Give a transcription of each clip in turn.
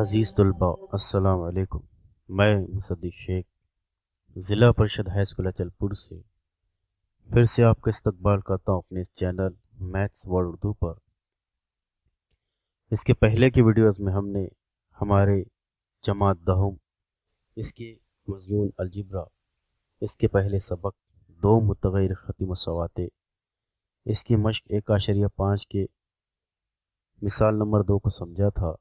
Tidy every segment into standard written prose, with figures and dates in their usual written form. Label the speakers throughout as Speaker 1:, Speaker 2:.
Speaker 1: عزیز طلباء السلام علیکم۔ میں مصدق شیخ ضلع پریشد ہائی اسکول اچل پور سے پھر سے آپ کا استقبال کرتا ہوں اپنے اس چینل میتھس ورڈ اردو پر۔ اس کے پہلے کی ویڈیوز میں ہم نے ہمارے جماعت دہم اس کے مضمون الجبرا، اس کے پہلے سبق دو متغیر خطی مساواتے، اس کی مشق 1.5 کے مثال نمبر 2 کو سمجھا تھا۔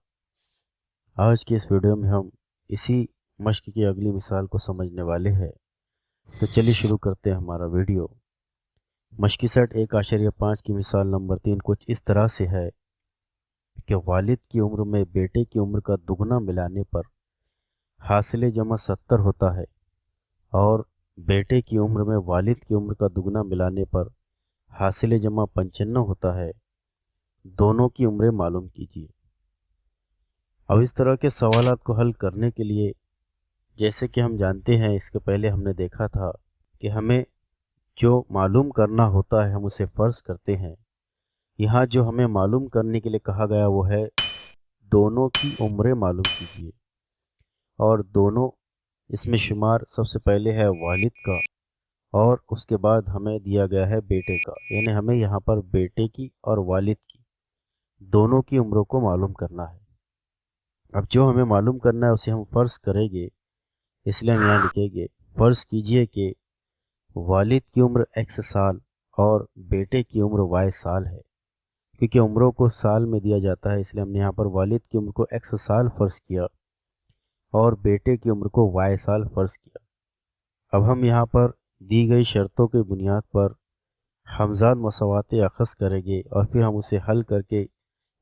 Speaker 1: آج کی اس ویڈیو میں ہم اسی مشق کی اگلی مثال کو سمجھنے والے ہیں، تو چلیے شروع کرتے ہیں ہمارا ویڈیو۔ مشقی سیٹ 1.5 کی مثال نمبر 3 کچھ اس طرح سے ہے کہ والد کی عمر میں بیٹے کی عمر کا دگنا ملانے پر حاصل جمع 70 ہوتا ہے، اور بیٹے کی عمر میں والد کی عمر کا دگنا ملانے پر حاصل جمع 95 ہوتا ہے، دونوں کی عمریں معلوم کیجیے۔ اب اس طرح کے سوالات کو حل کرنے کے لیے، جیسے کہ ہم جانتے ہیں، اس کے پہلے ہم نے دیکھا تھا کہ ہمیں جو معلوم کرنا ہوتا ہے ہم اسے فرض کرتے ہیں۔ یہاں جو ہمیں معلوم کرنے کے لیے کہا گیا وہ ہے دونوں کی عمریں معلوم کیجیے، اور دونوں اس میں شمار سب سے پہلے ہے والد کا، اور اس کے بعد ہمیں دیا گیا ہے بیٹے کا، یعنی ہمیں یہاں پر بیٹے کی اور والد کی دونوں کی عمروں کو معلوم کرنا ہے۔ اب جو ہمیں معلوم کرنا ہے اسے ہم فرض کریں گے، اس لیے ہم یہاں لکھیں گے فرض کیجئے کہ والد کی عمر x سال اور بیٹے کی عمر y سال ہے۔ کیونکہ عمروں کو سال میں دیا جاتا ہے، اس لیے ہم نے یہاں پر والد کی عمر کو x سال فرض کیا اور بیٹے کی عمر کو y سال فرض کیا۔ اب ہم یہاں پر دی گئی شرطوں کی بنیاد پر ہمزاد مساوات اخذ کریں گے، اور پھر ہم اسے حل کر کے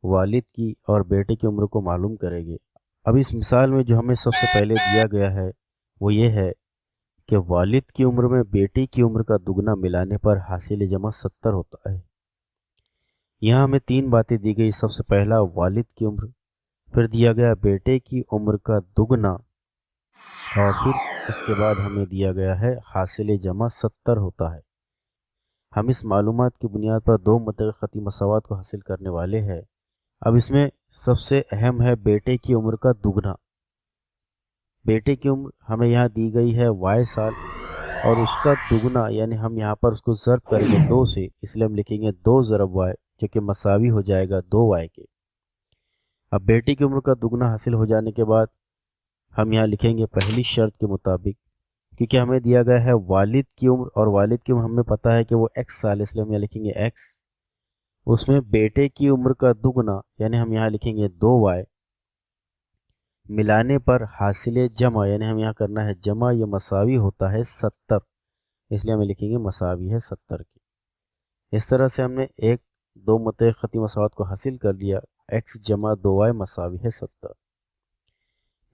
Speaker 1: والد کی اور بیٹے کی عمر کو معلوم کریں گے۔ اب اس مثال میں جو ہمیں سب سے پہلے دیا گیا ہے وہ یہ ہے کہ والد کی عمر میں بیٹی کی عمر کا دگنا ملانے پر حاصل جمع 70 ہوتا ہے۔ یہاں ہمیں 3 باتیں دی گئی۔ سب سے پہلا والد کی عمر، پھر دیا گیا بیٹے کی عمر کا دگنا، اور پھر اس کے بعد ہمیں دیا گیا ہے حاصل جمع 70 ہوتا ہے۔ ہم اس معلومات کی بنیاد پر دو متغیر خطی مساوات کو حاصل کرنے والے ہیں۔ اب اس میں سب سے اہم ہے بیٹے کی عمر کا دگنا۔ بیٹے کی عمر ہمیں یہاں دی گئی ہے y سال، اور اس کا دگنا یعنی ہم یہاں پر اس کو ضرب کریں گے 2 سے، اس لیے ہم لکھیں گے 2 ضرب y، جو کہ مساوی ہو جائے گا 2y کے۔ اب بیٹے کی عمر کا دگنا حاصل ہو جانے کے بعد ہم یہاں لکھیں گے پہلی شرط کے مطابق، کیونکہ ہمیں دیا گیا ہے والد کی عمر، اور والد کی عمر ہمیں پتہ ہے کہ وہ x سال، اس لیے ہم یہاں لکھیں گے x۔ اس میں بیٹے کی عمر کا دگنا یعنی ہم یہاں لکھیں گے 2y، ملانے پر حاصل جمع یعنی ہم یہاں کرنا ہے جمع، یہ مساوی ہوتا ہے 70، اس لیے ہمیں لکھیں گے مساوی ہے 70 کی۔ اس طرح سے ہم نے دو متغیر خطی مساوات کو حاصل کر لیا، x جمع 2y مساوی ہے 70۔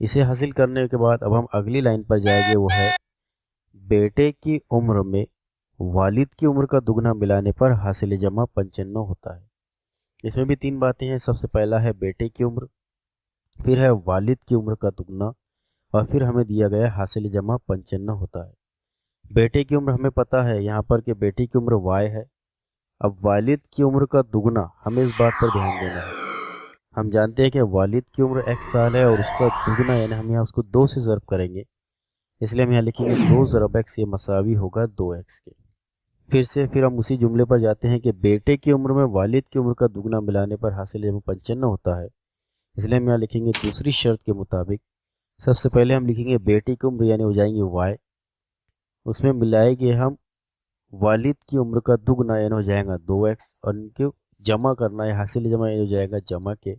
Speaker 1: اسے حاصل کرنے کے بعد اب ہم اگلی لائن پر جائیں گے، وہ ہے بیٹے کی عمر میں والد کی عمر کا دگنا ملانے پر حاصل جمع 95 ہوتا ہے۔ اس میں بھی 3 باتیں ہیں۔ سب سے پہلا ہے بیٹے کی عمر، پھر ہے والد کی عمر کا دگنا، اور پھر ہمیں دیا گیا حاصل جمع 95 ہوتا ہے۔ بیٹے کی عمر ہمیں پتہ ہے یہاں پر کہ بیٹے کی عمر y ہے۔ اب والد کی عمر کا دگنا، ہمیں اس بات پر دھیان دینا ہے، ہم جانتے ہیں کہ والد کی عمر x سال ہے، اور اس کا دگنا یعنی ہم یہاں اس کو 2 سے ضرب کریں گے، اس لیے ہم یہاں لکھیں گے 2 ضرب x، یہ مساوی ہوگا 2x کے۔ پھر ہم اسی جملے پر جاتے ہیں کہ بیٹے کی عمر میں والد کی عمر کا دگنا ملانے پر حاصل جمع 95 ہوتا ہے، اس لیے ہم یہاں لکھیں گے دوسری شرط کے مطابق۔ سب سے پہلے ہم لکھیں گے بیٹی کی عمر یعنی ہو جائیں گے y، اس میں ملائے گے ہم والد کی عمر کا دگنا یعنی ہو جائے گا 2x، اور ان کو جمع کرنا ہے حاصل جمع یعنی ہو جائے گا جمع کے،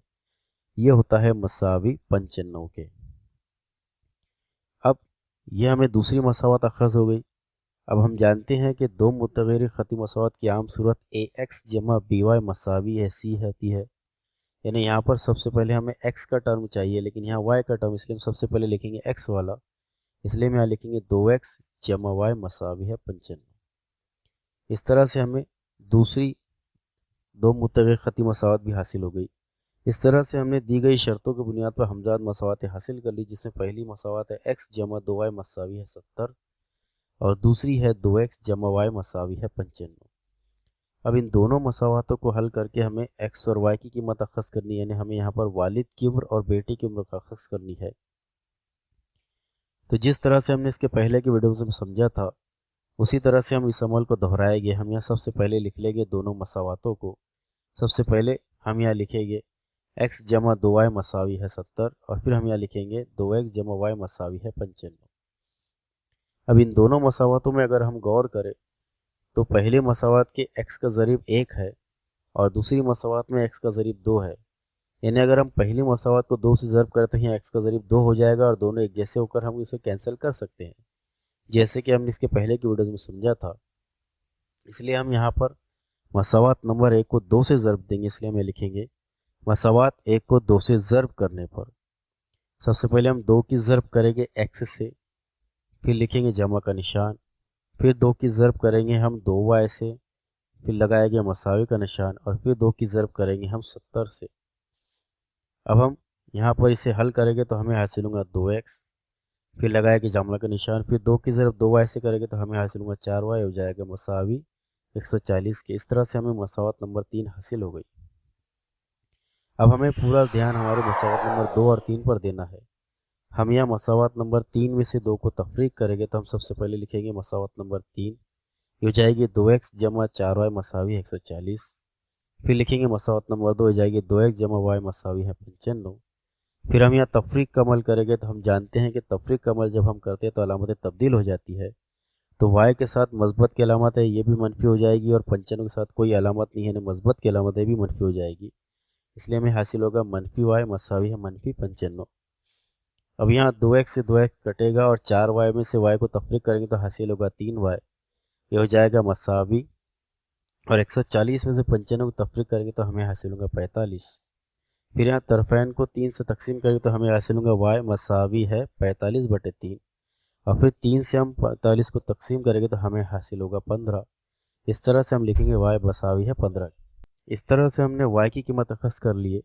Speaker 1: یہ ہوتا ہے مساوی 95 کے۔ اب یہ ہمیں دوسری مساوات اخذ ہو گئی۔ اب ہم جانتے ہیں کہ دو متغیر خطی مساوات کی عام صورت ax جمع by مساوی ہے c ہوتی ہے، یعنی یہاں پر سب سے پہلے ہمیں x کا ٹرم چاہیے، لیکن یہاں y کا ٹرم، اس لیے ہم سب سے پہلے لکھیں گے x والا، اس لیے ہم یہاں لکھیں گے 2x جمع y مساوی ہے 95۔ اس طرح سے ہمیں دوسری دو متغیر خطی مساوات بھی حاصل ہو گئی۔ اس طرح سے ہم نے دی گئی شرطوں کی بنیاد پر ہمزاد مساوات حاصل کر لی، جس میں پہلی مساوات ہے x جمع 2y مساوی ہے 70، اور دوسری ہے 2x جمع y مساوی ہے 95۔ اب ان دونوں مساواتوں کو حل کر کے ہمیں ایکس اور وائی کی قیمت اخذ کرنی ہے، یعنی ہمیں یہاں پر والد کی عمر اور بیٹے کی عمر کا اخذ کرنی ہے۔ تو جس طرح سے ہم نے اس کے پہلے کی ویڈیوز میں سمجھا تھا، اسی طرح سے ہم اس عمل کو دہرائیں گے۔ ہم یہاں سب سے پہلے لکھ لیں گے دونوں مساواتوں کو۔ سب سے پہلے ہم یہاں لکھیں گے ایکس جمع 2y مساوی ہے 70، اور پھر ہم یہاں لکھیں گے 2x جمع y مساوی ہے 95۔ اب ان دونوں مساواتوں میں اگر ہم غور کریں تو پہلے مساوات کے x کا ضریب 1 ہے اور دوسری مساوات میں x کا ضریب 2 ہے، یعنی اگر ہم پہلی مساوات کو 2 سے ضرب کریں تو یہاں x کا ضریب 2 ہو جائے گا اور دونوں ایک جیسے ہو کر ہم اسے کینسل کر سکتے ہیں، جیسے کہ ہم نے اس کے پہلے کی ویڈیوز میں سمجھا تھا۔ اس لیے ہم یہاں پر مساوات نمبر 1 کو 2 سے ضرب دیں گے، اس لیے ہم لکھیں گے مساوات 1 کو 2 سے ضرب کرنے پر سب سے پہلے ہم 2 کی ضرب کریں گے x سے، پھر لکھیں گے جمع کا نشان، پھر 2 کی ضرب کریں گے ہم 2y سے، پھر لگائیں گے مساوی کا نشان، اور پھر 2 کی ضرب کریں گے ہم 70 سے۔ اب ہم یہاں پر اسے حل کریں گے تو ہمیں حاصل ہوگا 2x، پھر لگائیں گے جمع کا نشان، پھر 2 کی ضرب 2y سے کریں گے تو ہمیں حاصل ہوگا 4y، ہو جائے گا مساوی 140 کے۔ اس طرح سے ہمیں مساوات نمبر 3 حاصل ہو گئی۔ اب ہمیں پورا دھیان ہمارے مساوات نمبر 2 اور 3 پر دینا ہے۔ ہم یہاں مساوات نمبر 3 میں سے 2 کو تفریق کریں گے تو ہم سب سے پہلے لکھیں گے مساوات نمبر 3، یہ ہو جائے گی 2x جمع 4y مساوی 140، پھر لکھیں گے مساوات نمبر 2 ہو جائے گی 2x جمع y مساوی ہے 95۔ پھر ہم یہاں تفریق کا عمل کریں گے تو ہم جانتے ہیں کہ تفریق کا عمل جب ہم کرتے ہیں تو علامتیں تبدیل ہو جاتی ہے، تو y کے ساتھ مثبت کی علامت ہے یہ بھی منفی ہو جائے گی، اور 95 کے ساتھ کوئی علامت نہیں ہے، یعنی مثبت کی علامت ہے بھی منفی ہو جائے گی، اس لیے ہمیں حاصل ہوگا منفی y مساوی ہے منفی 95۔ اب یہاں 2x سے 2x کٹے گا اور 4y میں سے y کو تفریق کریں گے تو حاصل ہوگا 3y، یہ ہو جائے گا مساوی، اور 140 میں سے 95 کو تفریق کریں گے تو ہمیں حاصل ہوگا 45۔ پھر یہاں طرفین کو 3 سے تقسیم کریں گے تو ہمیں حاصل ہوگا y مساوی ہے 45/3، اور پھر 3 سے ہم 45 کو تقسیم کریں گے تو ہمیں حاصل ہوگا 15۔ اس طرح سے ہم لکھیں گے y مساوی ہے 15۔ اس طرح سے ہم نے y کی قیمت اخذ کر لیے۔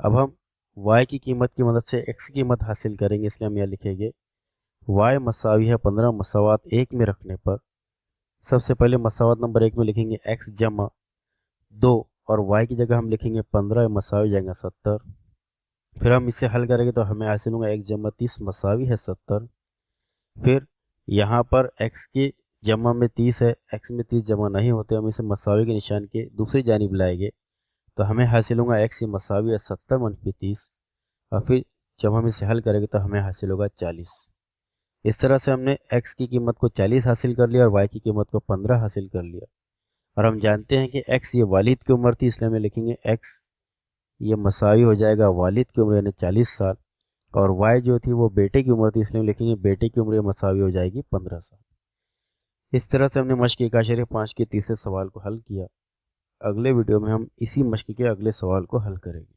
Speaker 1: اب ہم y کی قیمت کی مدد سے x کی قیمت حاصل کریں گے، اس لیے ہم یہاں لکھیں گے y مساوی ہے 15 مساوات 1 میں رکھنے پر سب سے پہلے مساوات نمبر 1 میں لکھیں گے x جمع 2 اور y کی جگہ ہم لکھیں گے 15 مساوی جائیں گا 70۔ پھر ہم اسے حل کریں گے تو ہمیں حاصل ہوگا x جمع 30 مساوی ہے 70۔ پھر یہاں پر x کی جمع میں 30 ہے، x میں 30 جمع نہیں ہوتے، ہم اسے مساوی کے نشان کے دوسری جانب لائیں گے تو ہمیں حاصل ہوگا x یہ مساوی ہے 70 منفی 30، اور پھر جب ہم اسے حل کریں گے تو ہمیں حاصل ہوگا 40۔ اس طرح سے ہم نے x کی قیمت کو 40 حاصل کر لیا اور y کی قیمت کو 15 حاصل کر لیا، اور ہم جانتے ہیں کہ x یہ والد کی عمر تھی، اس لیے ہمیں لکھیں گے x یہ مساوی ہو جائے گا والد کی عمر یعنی 40 سال، اور y جو تھی وہ بیٹے کی عمر تھی، اس لیے ہم لکھیں گے بیٹے کی عمر مساوی ہو جائے گی 15 سال۔ اس طرح سے ہم نے مشق 1.5 کے تیسرے سوال کو حل کیا۔ اگلے ویڈیو میں ہم اسی مشق کے اگلے سوال کو حل کریں گے۔